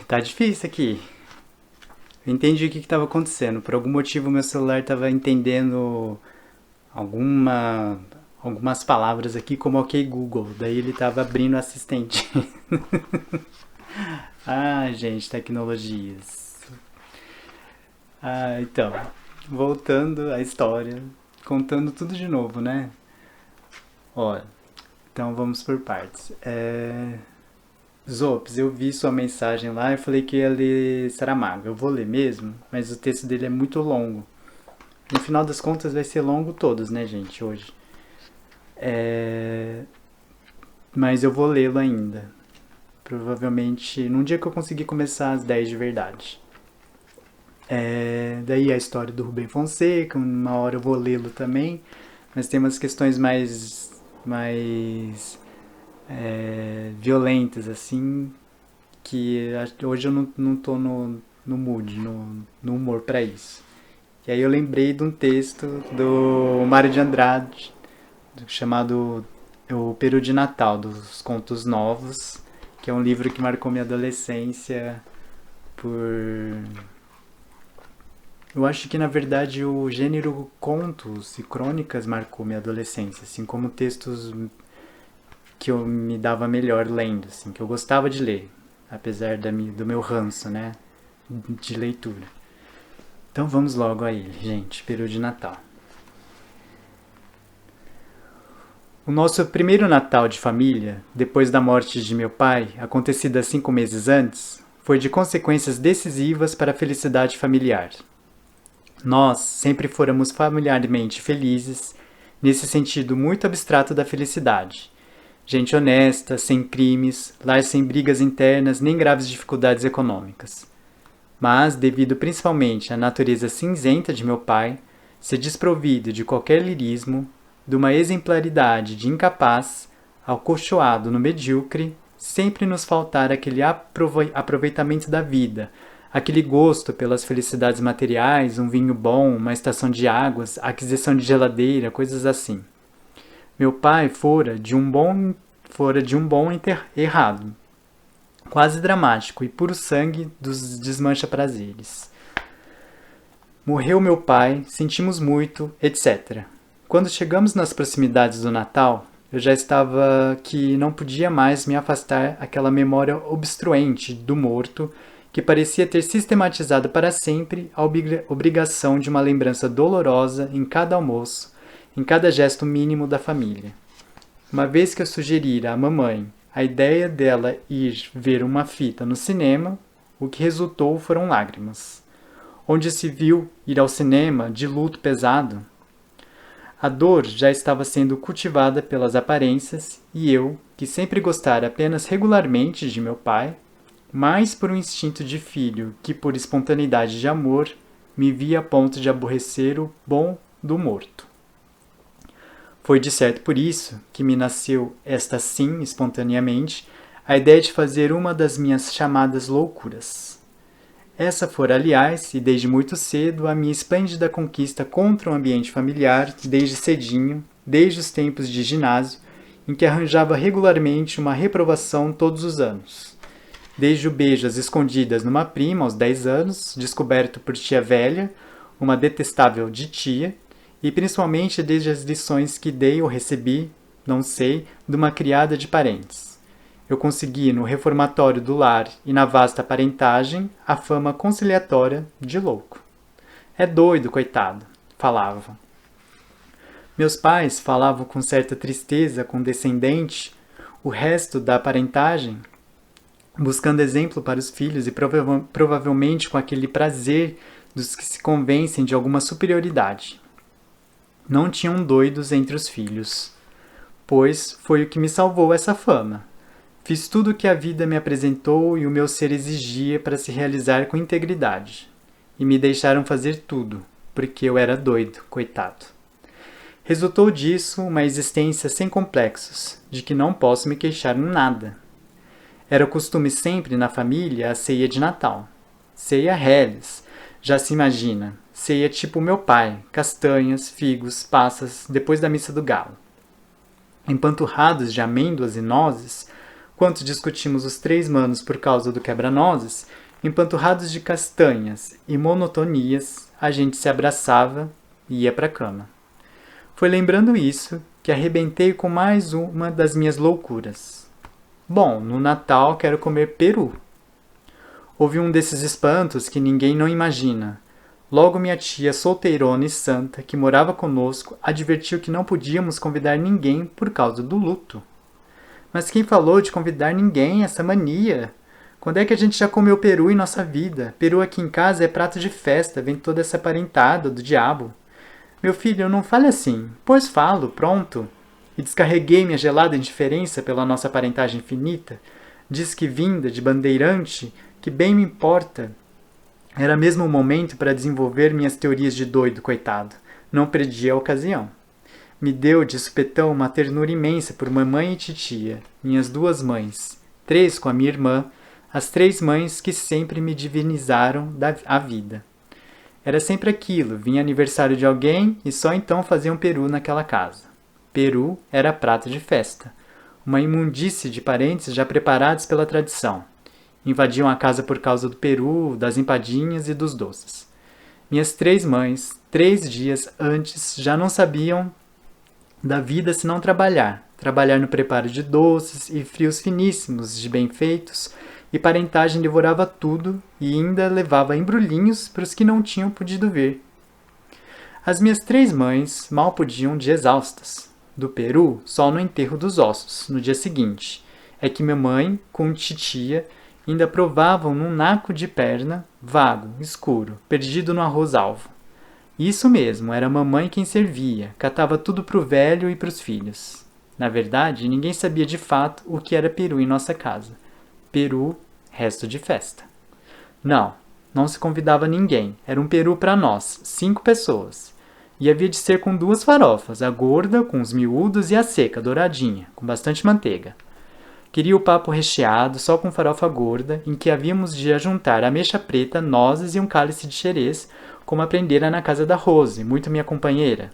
Tá difícil aqui. Eu entendi o que estava acontecendo. Por algum motivo meu celular estava entendendo alguma, algumas palavras aqui como OK Google. Daí ele estava abrindo o assistente. Ah, gente, tecnologias. Ah, então, voltando à história, contando tudo de novo, né? Ó, então vamos por partes. Zops, eu vi sua mensagem lá e falei que ia ler Saramago. Eu vou ler mesmo, mas o texto dele é muito longo. No final das contas vai ser longo todos, né, gente, hoje. É... Mas eu vou lê-lo ainda. Provavelmente num dia que eu conseguir começar às 10 de verdade. Daí a história do Rubem Fonseca, uma hora eu vou lê-lo também. Mas tem umas questões mais violentas, assim, que hoje eu não tô no mood, no humor para isso. E aí eu lembrei de um texto do Mário de Andrade, chamado O Peru de Natal, dos Contos Novos, que é um livro que marcou minha adolescência por... Eu acho que, na verdade, o gênero contos e crônicas marcou minha adolescência, assim como textos que eu me dava melhor lendo, assim, que eu gostava de ler, apesar do meu ranço, né, de leitura. Então vamos logo a ele, gente, Peru de Natal. O nosso primeiro Natal de família, depois da morte de meu pai, acontecida 5 meses antes, foi de consequências decisivas para a felicidade familiar. Nós sempre fôramos familiarmente felizes, nesse sentido muito abstrato da felicidade. Gente honesta, sem crimes, lar sem brigas internas nem graves dificuldades econômicas. Mas, devido principalmente à natureza cinzenta de meu pai, ser desprovido de qualquer lirismo, de uma exemplaridade de incapaz, acolchoado no medíocre, sempre nos faltar aquele aproveitamento da vida, aquele gosto pelas felicidades materiais, um vinho bom, uma estação de águas, aquisição de geladeira, coisas assim. Meu pai fora de um bom errado, quase dramático e puro sangue dos desmancha-prazeres. Morreu meu pai, sentimos muito, etc. Quando chegamos nas proximidades do Natal, eu já estava que não podia mais me afastar aquela memória obstruente do morto que parecia ter sistematizado para sempre a obrigação de uma lembrança dolorosa em cada almoço, em cada gesto mínimo da família. Uma vez que eu sugerira à mamãe a ideia dela ir ver uma fita no cinema, o que resultou foram lágrimas. Onde se viu ir ao cinema de luto pesado, a dor já estava sendo cultivada pelas aparências e eu, que sempre gostara apenas regularmente de meu pai, mais por um instinto de filho que por espontaneidade de amor, me via a ponto de aborrecer o bom do morto. Foi de certo por isso que me nasceu, esta sim, espontaneamente, a ideia de fazer uma das minhas chamadas loucuras. Essa fora, aliás, e desde muito cedo, a minha esplêndida conquista contra o ambiente familiar, desde cedinho, desde os tempos de ginásio, em que arranjava regularmente uma reprovação todos os anos. Desde o beijo às escondidas numa prima aos 10 anos, descoberto por tia velha, uma detestável de tia, e principalmente desde as lições que dei ou recebi, não sei, de uma criada de parentes. Eu consegui no reformatório do lar e na vasta parentagem a fama conciliatória de louco. É doido, coitado, falavam. Meus pais falavam com certa tristeza condescendente o resto da parentagem, buscando exemplo para os filhos e provavelmente com aquele prazer dos que se convencem de alguma superioridade. Não tinham doidos entre os filhos, pois foi o que me salvou essa fama. Fiz tudo o que a vida me apresentou e o meu ser exigia para se realizar com integridade. E me deixaram fazer tudo, porque eu era doido, coitado. Resultou disso uma existência sem complexos, de que não posso me queixar em nada. Era costume sempre na família a ceia de Natal. Ceia reles, já se imagina. Ceia tipo meu pai, castanhas, figos, passas, depois da missa do galo. Empanturrados de amêndoas e nozes, Enquanto discutimos os 3 manos por causa do quebra-nozes, empanturrados de castanhas e monotonias, a gente se abraçava e ia para a cama. Foi lembrando isso que arrebentei com mais uma das minhas loucuras. Bom, no Natal quero comer peru. Houve um desses espantos que ninguém não imagina. Logo minha tia solteirona e santa, que morava conosco, advertiu que não podíamos convidar ninguém por causa do luto. Mas quem falou de convidar ninguém, essa mania? Quando é que a gente já comeu peru em nossa vida? Peru aqui em casa é prato de festa, vem toda essa parentada do diabo. Meu filho, não fale assim. Pois falo, pronto. E descarreguei minha gelada indiferença pela nossa parentagem infinita. Diz que vinda de bandeirante, que bem me importa. Era mesmo o momento para desenvolver minhas teorias de doido, coitado. Não perdi a ocasião. Me deu de supetão uma ternura imensa por mamãe e titia, minhas 2 mães, 3 com a minha irmã, as 3 mães que sempre me divinizaram a vida. Era sempre aquilo, vinha aniversário de alguém e só então faziam peru naquela casa. Peru era prato de festa, uma imundície de parentes já preparados pela tradição. Invadiam a casa por causa do peru, das empadinhas e dos doces. Minhas 3 mães, 3 dias antes, já não sabiam da vida se não trabalhar no preparo de doces e frios finíssimos de bem feitos, e parentagem devorava tudo e ainda levava embrulhinhos para os que não tinham podido ver. As minhas 3 mães mal podiam de exaustas. Do peru, só no enterro dos ossos, no dia seguinte. É que minha mãe, com titia, ainda provavam num naco de perna, vago, escuro, perdido no arroz-alvo. Isso mesmo, era a mamãe quem servia, catava tudo pro velho e pros filhos. Na verdade, ninguém sabia de fato o que era peru em nossa casa. Peru, resto de festa. Não se convidava ninguém, era um peru para nós, 5 pessoas. E havia de ser com 2 farofas, a gorda, com os miúdos, e a seca, douradinha, com bastante manteiga. Queria o papo recheado, só com farofa gorda, em que havíamos de ajuntar ameixa preta, nozes e um cálice de xerez, como aprendera na casa da Rose, muito minha companheira.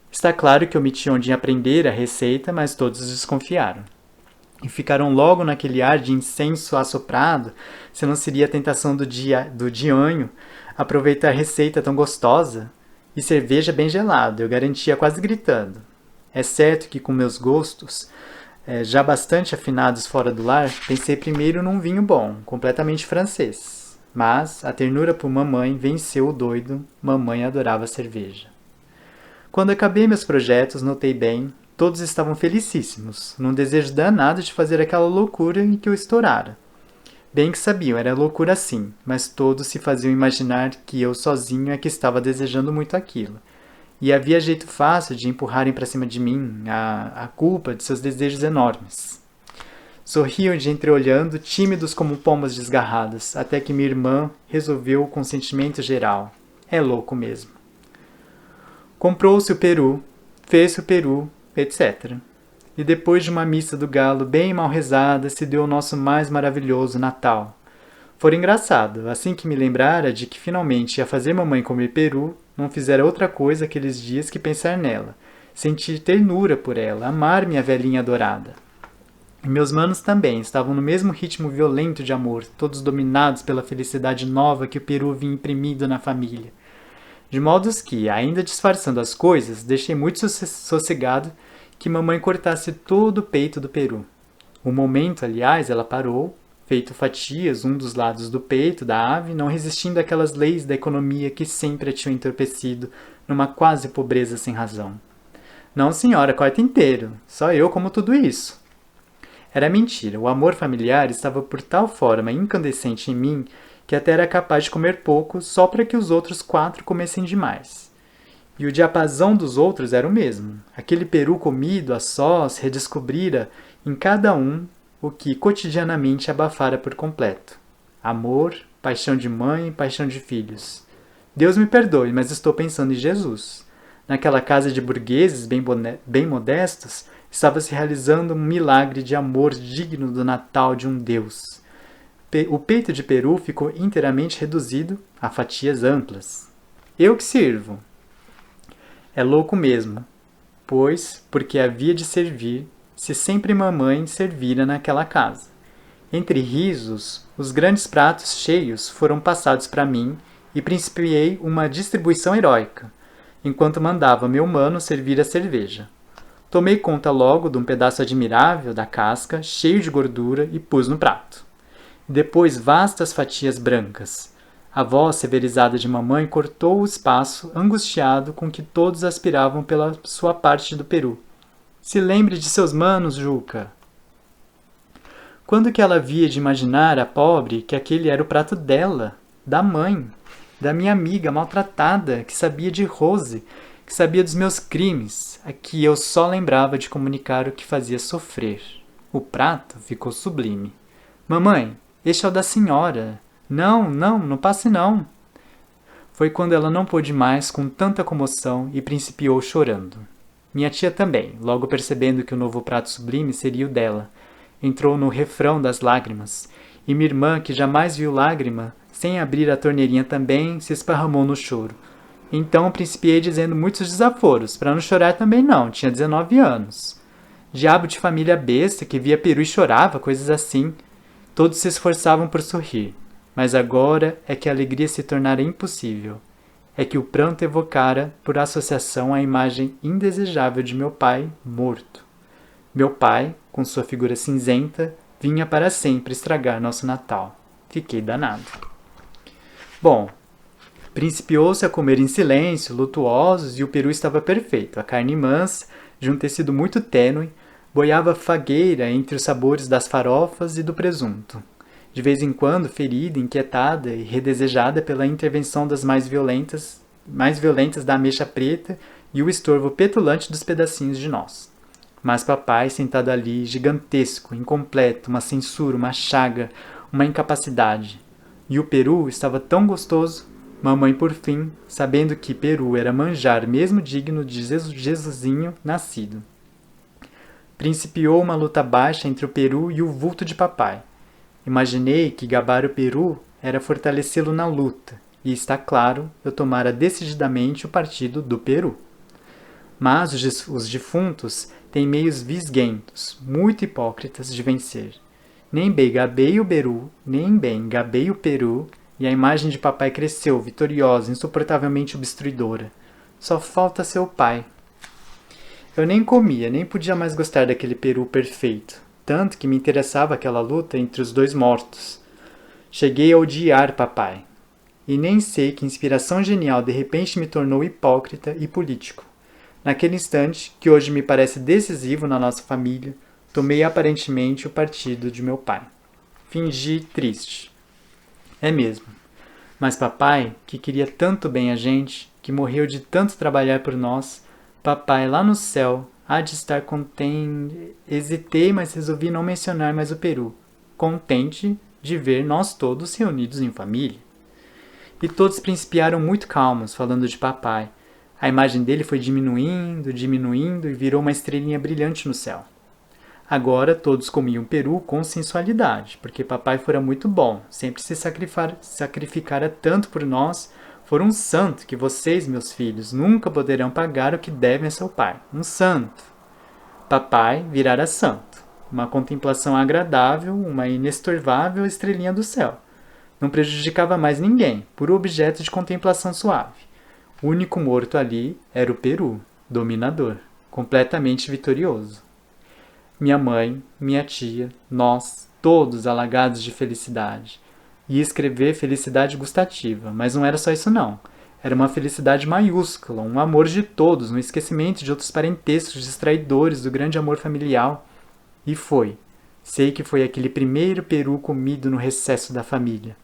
Está claro que omiti onde aprender a receita, mas todos desconfiaram. E ficaram logo naquele ar de incenso assoprado, se não seria a tentação do dianho aproveitar a receita tão gostosa. E cerveja bem gelada, eu garantia quase gritando. É certo que com meus gostos, já bastante afinados fora do lar, pensei primeiro num vinho bom, completamente francês. Mas a ternura por mamãe venceu o doido, mamãe adorava cerveja. Quando acabei meus projetos, notei bem, todos estavam felicíssimos, num desejo danado de fazer aquela loucura em que eu estourara. Bem que sabiam, era loucura sim, mas todos se faziam imaginar que eu sozinho é que estava desejando muito aquilo. E havia jeito fácil de empurrarem para cima de mim a culpa de seus desejos enormes. Sorriam de entreolhando, tímidos como pombas desgarradas, até que minha irmã resolveu o consentimento geral. É louco mesmo. Comprou-se o peru, fez-se o peru, etc. E depois de uma missa do galo bem mal rezada, se deu o nosso mais maravilhoso Natal. Fora engraçado, assim que me lembrara de que finalmente ia fazer mamãe comer peru, não fizera outra coisa aqueles dias que pensar nela, sentir ternura por ela, amar minha velhinha adorada. E meus manos também estavam no mesmo ritmo violento de amor, todos dominados pela felicidade nova que o peru vinha imprimindo na família. De modos que, ainda disfarçando as coisas, deixei muito sossegado que mamãe cortasse todo o peito do peru. Um momento, aliás, ela parou, feito fatias um dos lados do peito da ave, não resistindo àquelas leis da economia que sempre a tinham entorpecido numa quase pobreza sem razão. Não, senhora, corta inteiro. Só eu como tudo isso. Era mentira. O amor familiar estava por tal forma incandescente em mim que até era capaz de comer pouco só para que os outros 4 comessem demais. E o diapasão dos outros era o mesmo. Aquele peru comido a sós redescobrira em cada um o que cotidianamente abafara por completo. Amor, paixão de mãe, paixão de filhos. Deus me perdoe, mas estou pensando em Jesus. Naquela casa de burgueses bem modestos, estava se realizando um milagre de amor digno do Natal de um Deus. O peito de peru ficou inteiramente reduzido a fatias amplas. Eu que sirvo. É louco mesmo, pois, porque havia de servir, se sempre mamãe servira naquela casa. Entre risos, os grandes pratos cheios foram passados para mim e principiei uma distribuição heróica, enquanto mandava meu mano servir a cerveja. Tomei conta logo de um pedaço admirável da casca, cheio de gordura, e pus no prato. Depois vastas fatias brancas. A voz severizada de mamãe cortou o espaço angustiado com que todos aspiravam pela sua parte do peru. Se lembre de seus manos, Juca. Quando que ela havia de imaginar, a pobre, que aquele era o prato dela, da mãe, da minha amiga maltratada, que sabia de Rose, que sabia dos meus crimes, a que eu só lembrava de comunicar o que fazia sofrer. O prato ficou sublime. Mamãe, este é o da senhora. Não, não, não passe não. Foi quando ela não pôde mais com tanta comoção e principiou chorando. Minha tia também, logo percebendo que o novo prato sublime seria o dela, entrou no refrão das lágrimas, e minha irmã, que jamais viu lágrima, sem abrir a torneirinha também, se esparramou no choro. Então principiei dizendo muitos desaforos, para não chorar também não, tinha 19 anos. Diabo de família besta que via peru e chorava, coisas assim. Todos se esforçavam por sorrir, mas agora é que a alegria se tornara impossível. É que o pranto evocara, por associação, a imagem indesejável de meu pai morto. Meu pai, com sua figura cinzenta, vinha para sempre estragar nosso Natal. Fiquei danado. Bom, principiou-se a comer em silêncio, lutuosos, e o peru estava perfeito. A carne mansa, de um tecido muito tênue, boiava fagueira entre os sabores das farofas e do presunto. De vez em quando, ferida, inquietada e redesejada pela intervenção das mais violentas da ameixa preta e o estorvo petulante dos pedacinhos de nós. Mas papai, sentado ali, gigantesco, incompleto, uma censura, uma chaga, uma incapacidade. E o peru estava tão gostoso. Mamãe, por fim, sabendo que peru era manjar mesmo digno de Jesusinho nascido. Principiou uma luta baixa entre o peru e o vulto de papai. Imaginei que gabar o peru era fortalecê-lo na luta, e está claro, eu tomara decididamente o partido do peru. Mas os defuntos têm meios visguentos, muito hipócritas de vencer. Nem bem gabei o peru, e a imagem de papai cresceu, vitoriosa, insuportavelmente obstruidora. Só falta seu pai. Eu nem comia, nem podia mais gostar daquele peru perfeito, tanto que me interessava aquela luta entre os dois mortos. Cheguei a odiar papai, e nem sei que inspiração genial de repente me tornou hipócrita e político. Naquele instante, que hoje me parece decisivo na nossa família, tomei aparentemente o partido de meu pai. Fingi triste. É mesmo. Mas papai, que queria tanto bem a gente, que morreu de tanto trabalhar por nós, papai lá no céu, há de estar contente. Hesitei, mas resolvi não mencionar mais o peru, contente de ver nós todos reunidos em família. E todos principiaram muito calmos, falando de papai. A imagem dele foi diminuindo, diminuindo e virou uma estrelinha brilhante no céu. Agora todos comiam peru com sensualidade, porque papai fora muito bom, sempre se sacrificara tanto por nós, fora um santo que vocês, meus filhos, nunca poderão pagar o que devem a seu pai. Um santo. Papai virara santo, uma contemplação agradável, uma inestorvável estrelinha do céu. Não prejudicava mais ninguém, puro objeto de contemplação suave. O único morto ali era o peru, dominador, completamente vitorioso. Minha mãe, minha tia, nós, todos alagados de felicidade. Ia escrever felicidade gustativa, mas não era só isso não. Era uma felicidade maiúscula, um amor de todos, um esquecimento de outros parentescos distraidores do grande amor familiar. E foi. Sei que foi aquele primeiro peru comido no recesso da família.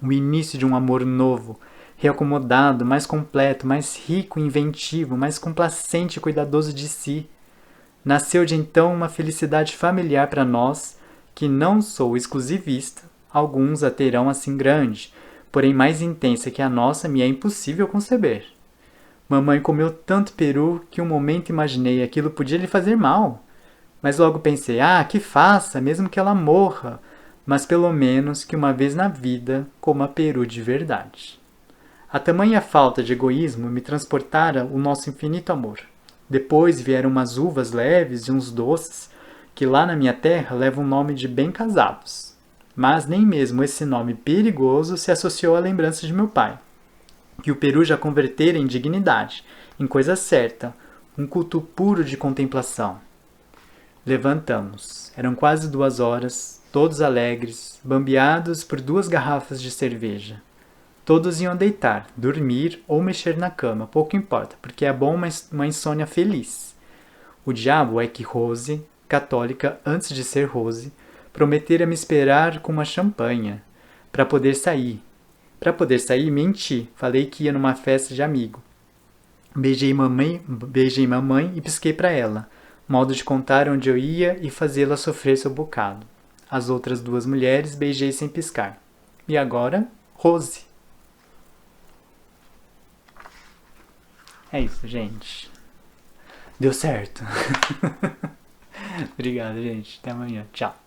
O início de um amor novo, reacomodado, mais completo, mais rico e inventivo, mais complacente e cuidadoso de si. Nasceu de então uma felicidade familiar para nós, que não sou exclusivista, alguns a terão assim grande, porém mais intensa que a nossa me é impossível conceber. Mamãe comeu tanto peru que um momento imaginei aquilo podia lhe fazer mal. Mas logo pensei, que faça, mesmo que ela morra, mas pelo menos que uma vez na vida coma peru de verdade. A tamanha falta de egoísmo me transportara o nosso infinito amor. Depois vieram umas uvas leves e uns doces, que lá na minha terra leva um nome de bem-casados. Mas nem mesmo esse nome perigoso se associou à lembrança de meu pai, que o Peru já convertera em dignidade, em coisa certa, um culto puro de contemplação. Levantamos. Eram quase 2 horas, todos alegres, bambeados por 2 garrafas de cerveja. Todos iam deitar, dormir ou mexer na cama, pouco importa, porque é bom uma insônia feliz. O diabo é que Rose, católica antes de ser Rose, prometera me esperar com uma champanha, para poder sair. Para poder sair, menti, falei que ia numa festa de amigo. Beijei mamãe e pisquei para ela, modo de contar onde eu ia e fazê-la sofrer seu bocado. As outras 2 mulheres beijei sem piscar. E agora, Rose. É isso, gente. Deu certo. Obrigado, gente. Até amanhã. Tchau.